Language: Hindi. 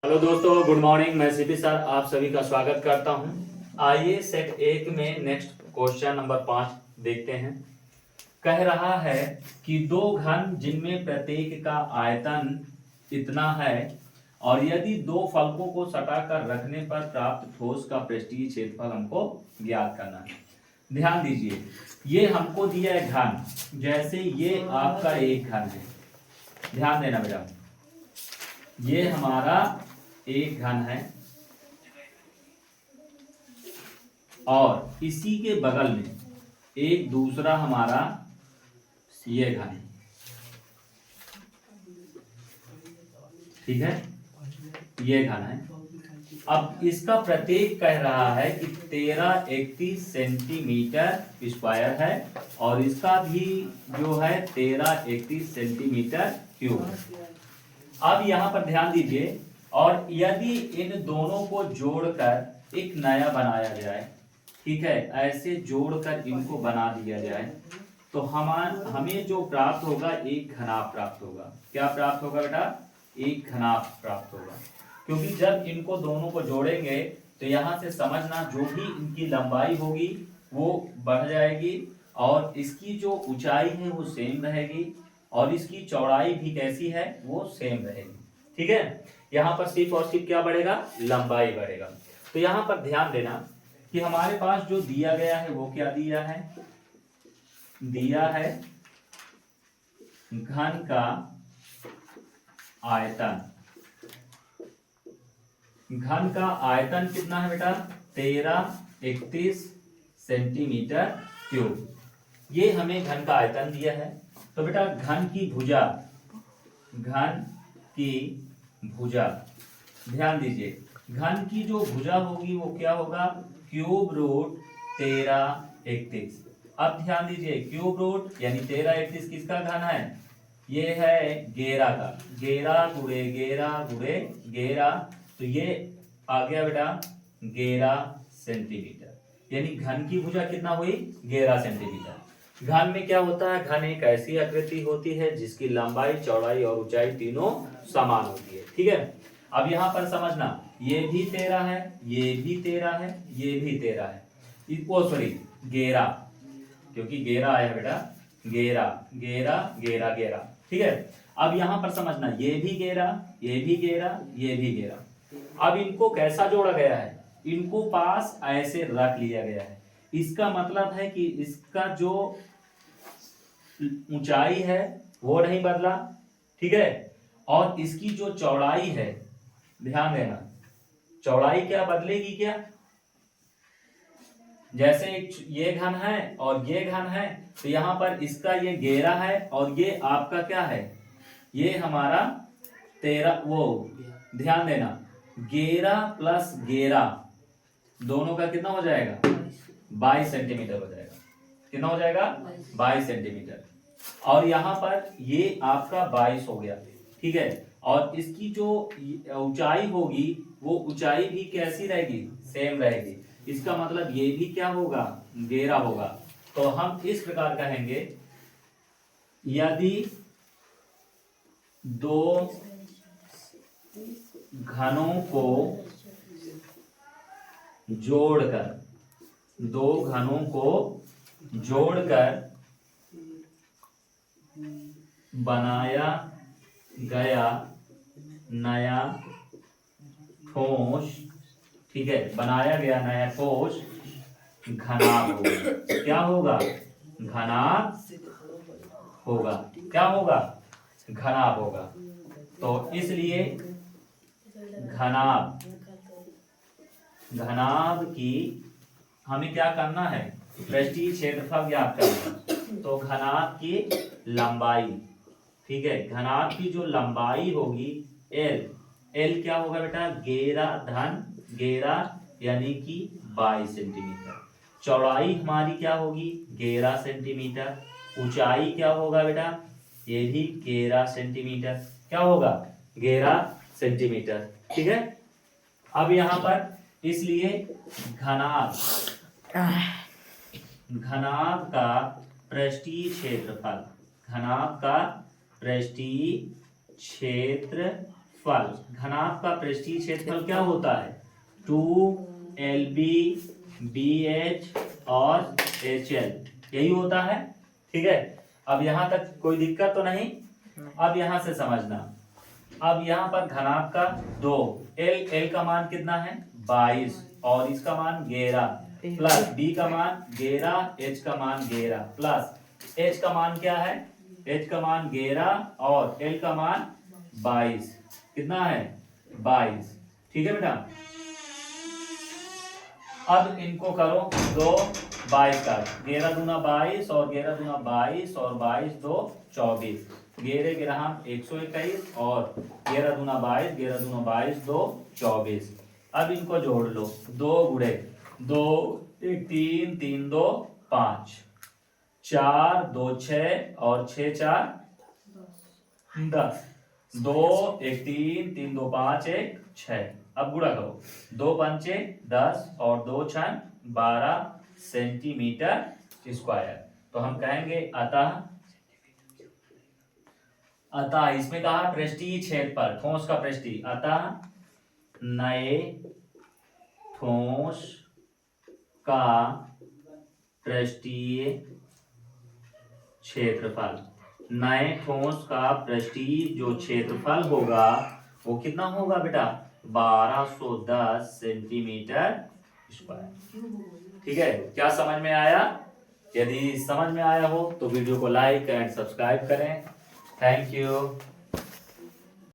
हेलो दोस्तों, गुड मॉर्निंग। मैं सीपी सर आप सभी का स्वागत करता हूं। आइए सेट 1 में नेक्स्ट क्वेश्चन नंबर 5 देखते हैं। कह रहा है कि दो घन जिनमें प्रत्येक का आयतन इतना है और यदि दो फलकों को सटाकर रखने पर प्राप्त ठोस का पृष्ठीय क्षेत्रफल हमको ज्ञात करना है। ध्यान दीजिए, ये हमको दिया है घन, जैसे ये आपका एक घन है। ध्यान देना बेटा, ये हमारा एक घन है और इसी के बगल में एक दूसरा हमारा ये घन है। ठीक है, ये घन है। अब इसका प्रत्येक कह रहा है कि 1331 सेंटीमीटर स्क्वायर है और इसका भी जो है 1331 सेंटीमीटर क्यूब है। अब यहां पर ध्यान दीजिए, और यदि इन दोनों को जोड़कर एक नया बनाया जाए, ठीक है, ऐसे जोड़कर इनको बना दिया जाए तो हमें जो प्राप्त होगा एक घनाभ प्राप्त होगा। क्या प्राप्त होगा बेटा? एक घनाभ प्राप्त होगा। क्योंकि जब इनको दोनों को जोड़ेंगे तो यहां से समझना, जो भी इनकी लंबाई होगी वो बढ़ जाएगी और इसकी जो ऊंचाई है वो सेम रहेगी और इसकी चौड़ाई भी कैसी है, वो सेम रहेगी। ठीक है, यहाँ पर सिर्फ और सिर्फ क्या बढ़ेगा? लंबाई बढ़ेगा। तो यहाँ पर ध्यान देना कि हमारे पास जो दिया गया है वो क्या दिया है? दिया है घन का आयतन। घन का आयतन कितना है बेटा? 1331 सेंटीमीटर क्यूब। ये हमें घन का आयतन दिया है। तो बेटा घन की भुजा, घन की भुजा, ध्यान दीजिए, घन की जो भुजा होगी वो क्या होगा? Cube root 1331। अब ध्यान दीजिए, क्यूब रूट यानी 1331 किसका घन है? ये है गेरा का। गेरा गुणे गेरा गुणे गेरा, तो ये आ गया बेटा 11 सेंटीमीटर। यानी घन की भुजा कितना हुई? 11 सेंटीमीटर। घन में क्या होता है? घन एक ऐसी आकृति होती है जिसकी लंबाई, चौड़ाई और ऊंचाई तीनों समान होती है। ठीक है, अब यहां पर समझना, ये भी 13 है, ये भी 13 है, ये भी 13 है। इसको सॉरी, 11, क्योंकि 11 आया बेटा, 11 11 11 11। ठीक है, अब यहां पर समझना, ये भी 11, ये भी 11, ये भी 11। अब इनको कैसा जोड़ा गया है? इनको पास ऐसे रख लिया गया है। इसका मतलब है कि इसका जो ऊंचाई है वो नहीं बदला, ठीक है, और इसकी जो चौड़ाई है, ध्यान देना, चौड़ाई क्या बदलेगी क्या? जैसे ये घन है और ये घन है, तो यहां पर इसका ये 11 है और ये आपका क्या है? ये हमारा 13, वो ध्यान देना, 11 प्लस 11 दोनों का कितना हो जाएगा? 22 सेंटीमीटर हो जाएगा। कितना हो जाएगा? 22 सेंटीमीटर। और यहां पर ये आपका 22 हो गया। ठीक है, और इसकी जो ऊंचाई होगी वो ऊंचाई भी कैसी रहेगी? सेम रहेगी। इसका मतलब ये भी क्या होगा? 11 होगा। तो हम इस प्रकार कहेंगे, यदि दो घनों को जोड़कर, दो घनों को जोड़कर बनाया गया नया ठोस, ठीक है, बनाया गया नया ठोस घनाभ होगा। क्या होगा? घनाभ होगा। क्या होगा? घनाभ होगा। तो इसलिए घनाभ, घनाभ की हमें क्या करना है? पृष्ठीय क्षेत्रफल ज्ञात करना है। तो घनाभ की लंबाई, ठीक है, घनाभ की जो लंबाई होगी एल, एल क्या होगा बेटा? 11 धन 11 यानी कि 22 सेंटीमीटर। चौड़ाई हमारी क्या होगी? 11 सेंटीमीटर। ऊंचाई क्या होगा बेटा? ये भी 11 सेंटीमीटर। क्या होगा? 11 सेंटीमीटर। ठीक है, अब यहां पर इसलिए घनाभ, घनाभ का पृष्ठीय क्षेत्रफल, घनाभ का पृष्ठीय क्षेत्रफल क्षेत्रफल, घनाभ का पृष्ठीय क्षेत्रफल क्या होता है? 2LB BH और HL, यही होता है। ठीक है, अब यहां तक कोई दिक्कत तो नहीं? अब यहां से समझना, अब यहाँ पर घनाभ का 2, L का मान कितना है? 22 और इसका मान 11 प्लस B का मान 11, H का मान 11 प्लस H का मान क्या है? H का मान 11 और L का मान 22, कितना है? 22। ठीक है बेटा, अब इनको करो 2 22 का, 11 दूना 22 और 11 दूना 22 और 22 2 24, 11 ग्राम 121 और 11 दूना 22, 11 दूना 22 2 24। अब इनको जोड़ लो, 2 गुणे 2 1 3 3 2 5, 4 2 6 और 6 4 10, 2 1 3 3 2 5 1 6। अब गुणा करो, 2 पंचे 10 और 2 छन 12 सेंटीमीटर स्क्वायर। तो हम कहेंगे अतः इसमें कहा पृष्ठीय क्षेत्रफल, ठोस का पृष्ठीय, अतः नए ठोस का पृष्ठीय क्षेत्रफल, नए ठोस का पृष्ठीय जो क्षेत्रफल होगा वो कितना होगा बेटा? 1210 सेंटीमीटर स्क्वायर। ठीक है, क्या समझ में आया? यदि समझ में आया हो तो वीडियो को लाइक एंड सब्सक्राइब करें। Thank you.